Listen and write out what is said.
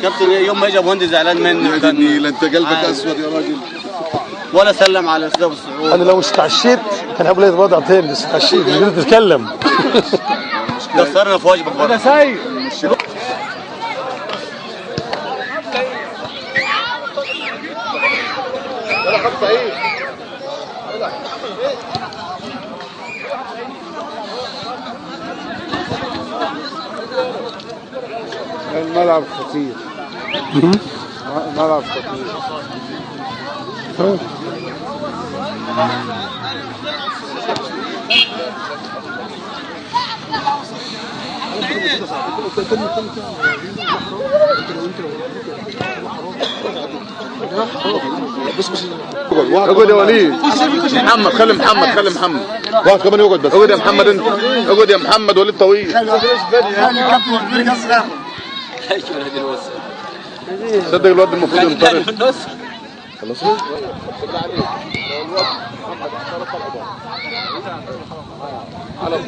كابتن يوم ما اجى ابو هندي زعلان منه. انت قلبك اسود يا راجل. ولا سلم على الاستاذ ابو السعود. انا لو استعشيت كان هقول لي وضع تاني، بس استعشيت مش قادر تتكلم. كسرنا في واجبك برضه. انا سايق. ولا خط ايه؟ الملعب خطير. الملعب خطير. اقعد يا وليد. محمد خلي محمد واحد كمان يقعد بس. اقعد يا محمد انت. اقعد يا محمد وليد طويل. صدق الواد المفروض ينطرد. خلاص.